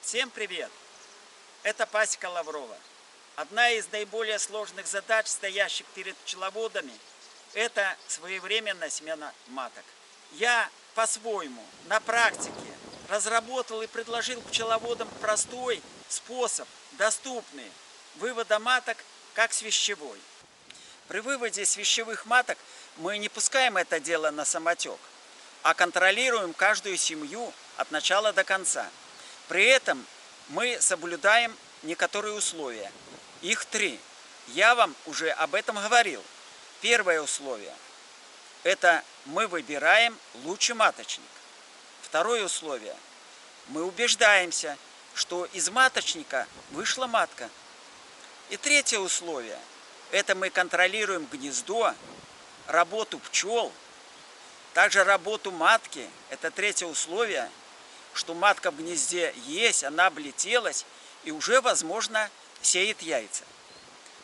Всем привет! Это пасека Лаврова. Одна из наиболее сложных задач, стоящих перед пчеловодами, это своевременная смена маток. Я по-своему, на практике, разработал и предложил пчеловодам простой способ, доступный вывода маток, как свищевой. При выводе свищевых маток мы не пускаем это дело на самотек, а контролируем каждую семью от начала до конца. При этом мы соблюдаем некоторые условия. Их 3. Я вам уже об этом говорил. Первое условие – это мы выбираем лучший маточник. Второе условие – мы убеждаемся, что из маточника вышла матка. И третье условие – это мы контролируем гнездо, работу пчел, также работу матки. Это третье условие, что матка в гнезде есть, она облетелась и уже, возможно, сеет яйца.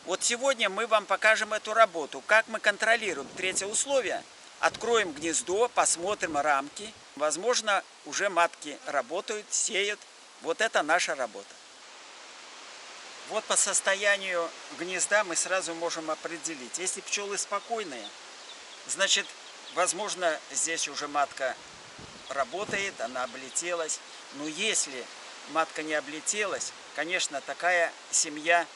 Вот сегодня мы вам покажем эту работу, как мы контролируем третье условие. Откроем гнездо, посмотрим рамки. Возможно, уже матки работают, сеют. Вот это наша работа. Вот по состоянию гнезда мы сразу можем определить. Если пчелы спокойные, значит, возможно, здесь уже матка работает, она облетелась. Но если матка не облетелась, конечно, такая семья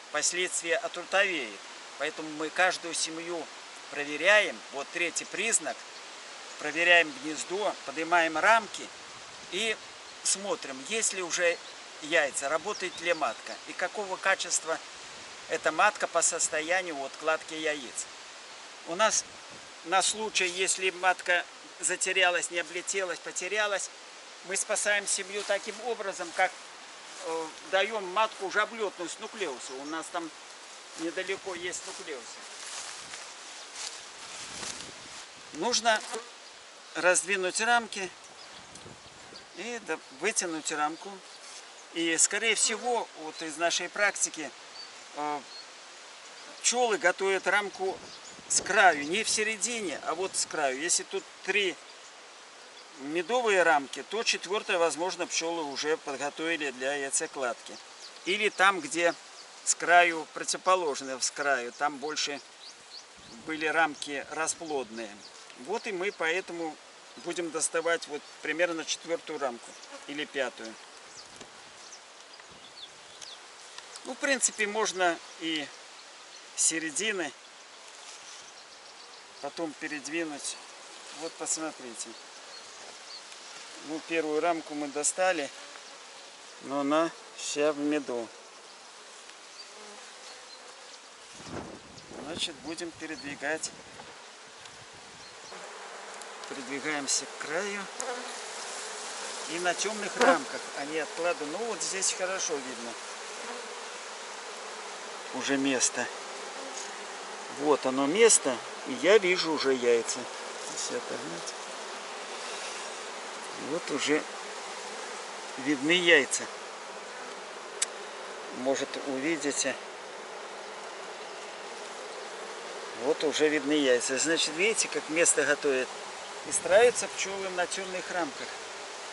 впоследствии отрутовеет. Поэтому мы каждую семью проверяем. Вот третий признак. Проверяем гнездо, поднимаем рамки и смотрим, есть ли уже яйца, работает ли матка и какого качества эта матка по состоянию откладки яиц. У нас на случай, если матка затерялась, не облетелась, потерялась, мы спасаем семью таким образом, как даем матку уже облетную с нуклеуса. У нас там недалеко есть нуклеусы. Нужно раздвинуть рамки и вытянуть рамку. И, скорее всего, вот из нашей практики, пчелы готовят рамку с краю, не в середине, а вот с краю. Если тут 3 медовые рамки, то 4-я, возможно, пчелы уже подготовили для яйцекладки. Или там, где с краю противоположные, с краю, там больше были рамки расплодные. Вот и мы поэтому будем доставать вот примерно 4-ю рамку или 5-ю. Ну, в принципе, можно и с середины потом передвинуть. Вот посмотрите. Ну, 1-ю рамку мы достали, но она вся в меду. Значит, будем передвигать. Придвигаемся к краю. И на темных рамках они откладывают. Ну, вот здесь хорошо видно уже место. Вот оно место. И я вижу уже яйца. Здесь отогнать. Вот уже видны яйца. Может, увидите. Вот уже видны яйца. Значит, видите, как место готовят. И стараются пчелы на темных рамках.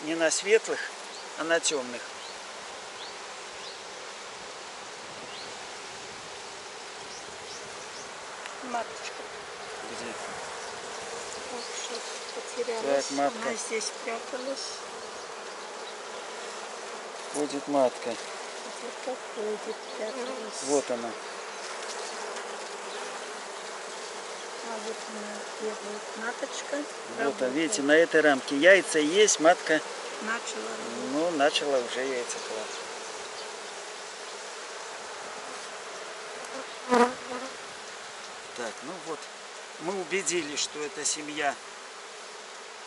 Не на светлых, а на темных. Маточка. Где? Потерялась. Так, матка. Она здесь пряталась. Ходит матка. Где-то ходит, пряталась. Вот она. А вот она бегает. Маточка. Вот, видите, на этой рамке яйца есть, матка начала. Ну, начала уже яйцекладку. Так, ну вот, мы убедились, что это семья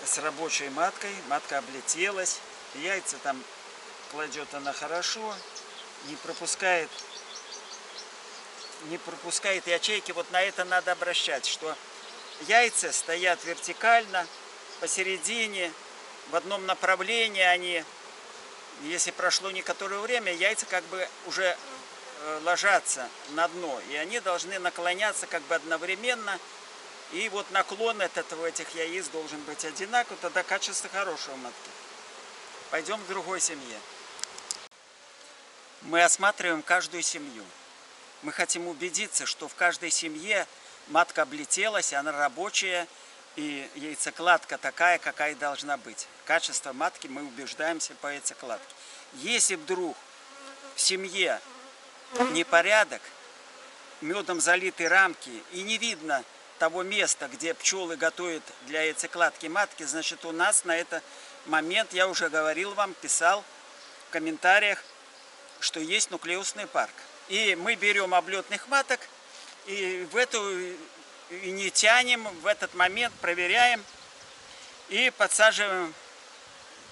с рабочей маткой. Матка облетелась, яйца там кладет она хорошо, не пропускает ячейки. Вот на это надо обращать, что яйца стоят вертикально, посередине, в одном направлении они. Если прошло некоторое время, яйца как бы уже ложатся на дно, и они должны наклоняться как бы одновременно. И вот наклон этих яиц должен быть одинаковый, тогда качество хорошего матки. Пойдем к другой семье. мы осматриваем каждую семью. Мы хотим убедиться, что в каждой семье матка облетелась, она рабочая, и яйцекладка такая, какая должна быть. Качество матки мы убеждаемся по яйцекладке. Если вдруг в семье непорядок, медом залиты рамки, и не видно того места, где пчелы готовят для яйцекладки матки, значит, у нас на этот момент, я уже говорил вам, писал в комментариях, что есть нуклеусный парк. И мы берем облетных маток, и и не тянем, в этот момент проверяем и подсаживаем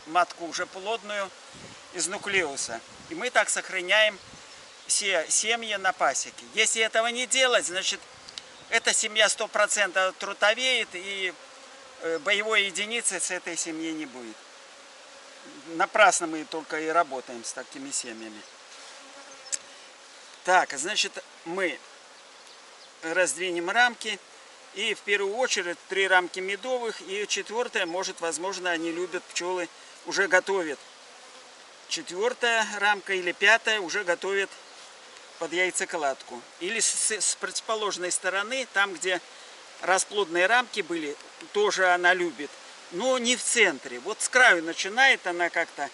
матку уже плодную из нуклеуса. И мы так сохраняем все семьи на пасеке. Если этого не делать, значит, эта семья 100% трутовеет, и боевой единицы с этой семьи не будет. Напрасно мы только и работаем с такими семьями. Так, значит, мы раздвинем рамки, и в первую очередь 3 рамки медовых, и 4-я, может, возможно, они любят, пчелы уже готовят. 4-я рамка или 5-я уже готовят под яйцекладку. Или с противоположной стороны, там, где расплодные рамки были, тоже она любит. Но не в центре. Вот с краю начинает она как-то.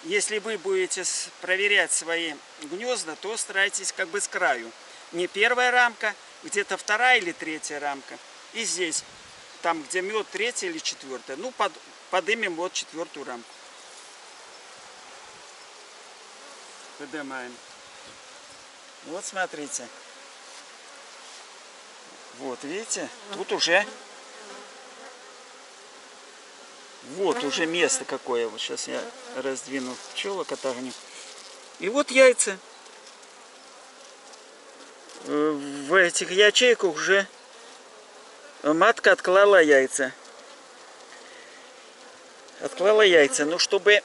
Если вы будете проверять свои гнезда, то старайтесь как бы с краю. Не первая рамка, где-то 2-я или 3-я рамка. И здесь, там где мед, 3-я или 4-я. Ну, подымем вот 4-ю рамку. Поднимаем. Вот смотрите. Вот, видите? Тут уже... Вот уже место какое. Вот сейчас я раздвину пчелок, отогню. И вот яйца. В этих ячейках уже матка отклала яйца. Отклала яйца. Но чтобы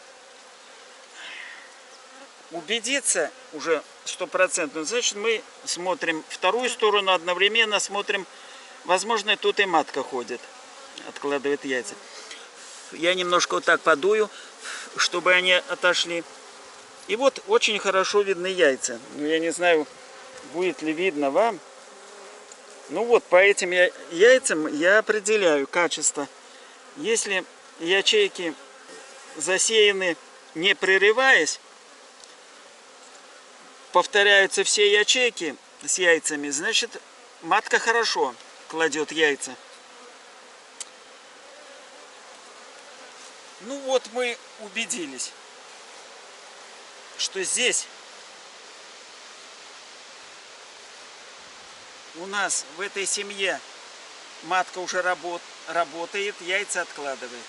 убедиться уже 100%, значит, мы смотрим вторую сторону, одновременно смотрим, возможно, тут и матка ходит, откладывает яйца. Я немножко вот так подую, чтобы они отошли. И вот очень хорошо видны яйца. Ну, я не знаю, будет ли видно вам. Ну вот, по этим яйцам я определяю качество. Если ячейки засеяны не прерываясь, повторяются все ячейки с яйцами, значит, матка хорошо кладет яйца. Ну вот мы убедились, что здесь у нас в этой семье матка уже работает, яйца откладывает.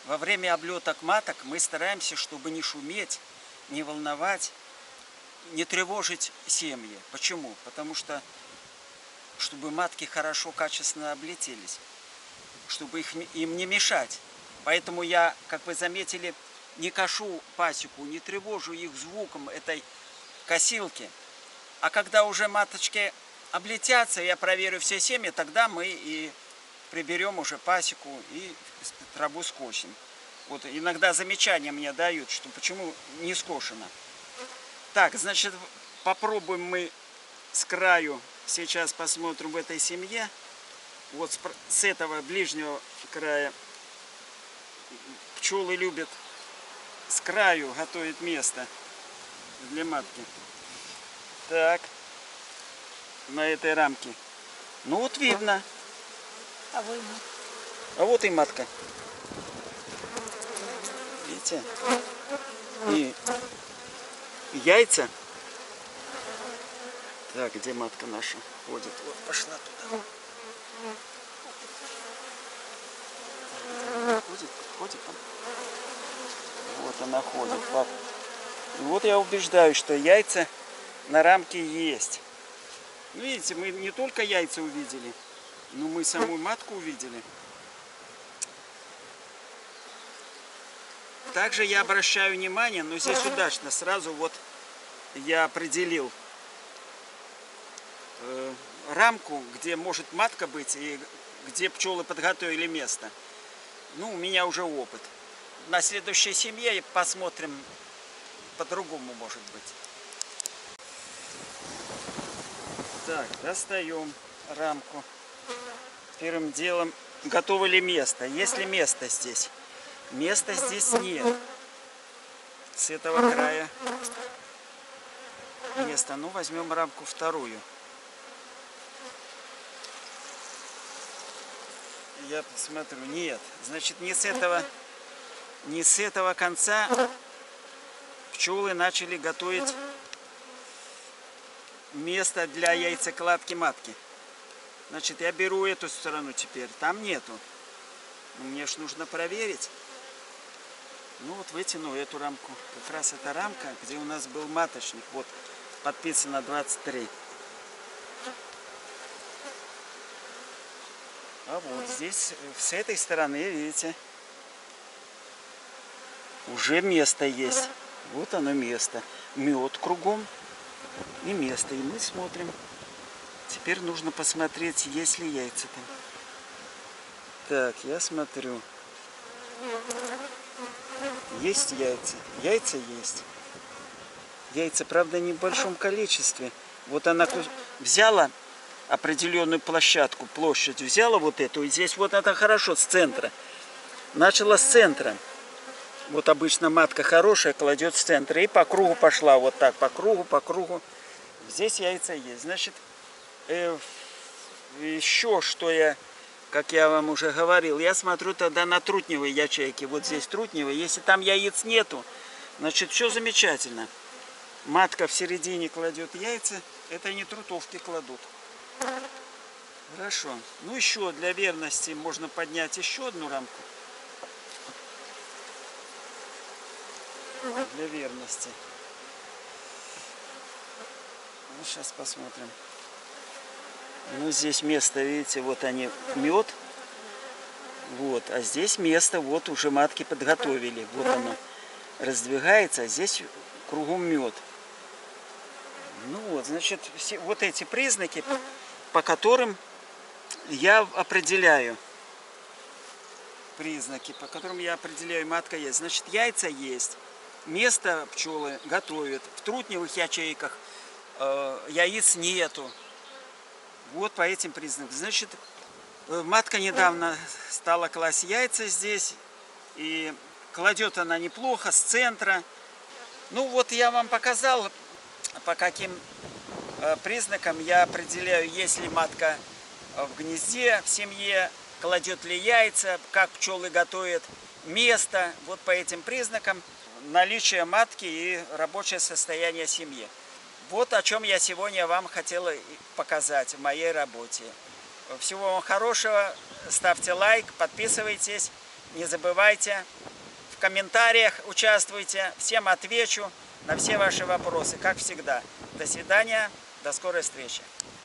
Во время облеток маток мы стараемся, чтобы не шуметь, не волновать, не тревожить семьи. Почему? Потому что, чтобы матки хорошо, качественно облетелись, чтобы им не мешать. Поэтому я, как вы заметили, не кошу пасеку, не тревожу их звуком этой косилки. А когда уже маточки облетятся, я проверю все семьи, тогда мы и приберем уже пасеку и траву скосим. Вот иногда замечания мне дают, что почему не скошено. Так, значит, попробуем мы с краю, сейчас посмотрим в этой семье. Вот с этого ближнего края пчелы любят с краю готовить место для матки. Так, на этой рамке. Ну вот видно. А вы? А вот и матка. Видите? И яйца. Так, где матка наша ходит? Вот, пошла туда. Ходит там. Вот она ходит. И вот я убеждаюсь, что яйца на рамке есть. Ну, видите, мы не только яйца увидели, но мы саму матку увидели. Также я обращаю внимание, но здесь удачно, сразу вот я определил рамку, где может матка быть и где пчелы подготовили место. Ну, у меня уже опыт. На следующей семье посмотрим по-другому может быть. Так, достаем рамку. Первым делом, готово ли место? Есть ли место здесь? Места здесь нет. С этого края место. Ну, возьмем рамку вторую. Я посмотрю. Нет. Значит, не с этого конца пчелы начали готовить место для яйцекладки матки. Значит, я беру эту сторону теперь. Там нету. Мне ж нужно проверить. Ну вот вытяну эту рамку. Как раз эта рамка, где у нас был маточник. Вот подписано 23. А вот здесь, с этой стороны, видите, уже место есть. Вот оно место. Мед кругом и место. И мы смотрим. Теперь нужно посмотреть, есть ли яйца там. Так, я смотрю. Есть яйца. Яйца есть. Яйца, правда, не в большом количестве. Вот она взяла определенную площадь взяла вот эту. И здесь вот это хорошо, с центра. Начала с центра. Вот обычно матка хорошая кладет с центра. И по кругу пошла вот так, по кругу. Здесь яйца есть. Значит, еще что как я вам уже говорил, я смотрю тогда на трутневые ячейки. Вот здесь трутневые. Если там яиц нету, значит, все замечательно. Матка в середине кладет яйца. Это не трутовки кладут. Хорошо. Ну еще для верности можно поднять еще одну рамку. Для верности. Ну, сейчас посмотрим. Ну, здесь место, видите, вот они, мед. Вот, а здесь место, вот уже матки подготовили. Вот оно раздвигается, а здесь кругом мед. Ну вот, значит, вот эти признаки, по которым я определяю. Матка есть. Значит, яйца есть. Место пчелы готовят. В трутневых ячейках яиц нету. Вот по этим признакам. Значит, матка недавно стала класть яйца здесь. И кладет она неплохо, с центра. Ну вот я вам показал, по каким признакам я определяю, есть ли матка в гнезде, в семье, кладет ли яйца, как пчелы готовят место. Вот по этим признакам наличие матки и рабочее состояние семьи. Вот о чем я сегодня вам хотела показать в моей работе. Всего вам хорошего, ставьте лайк, подписывайтесь, не забывайте, в комментариях участвуйте, всем отвечу на все ваши вопросы, как всегда. До свидания, до скорой встречи.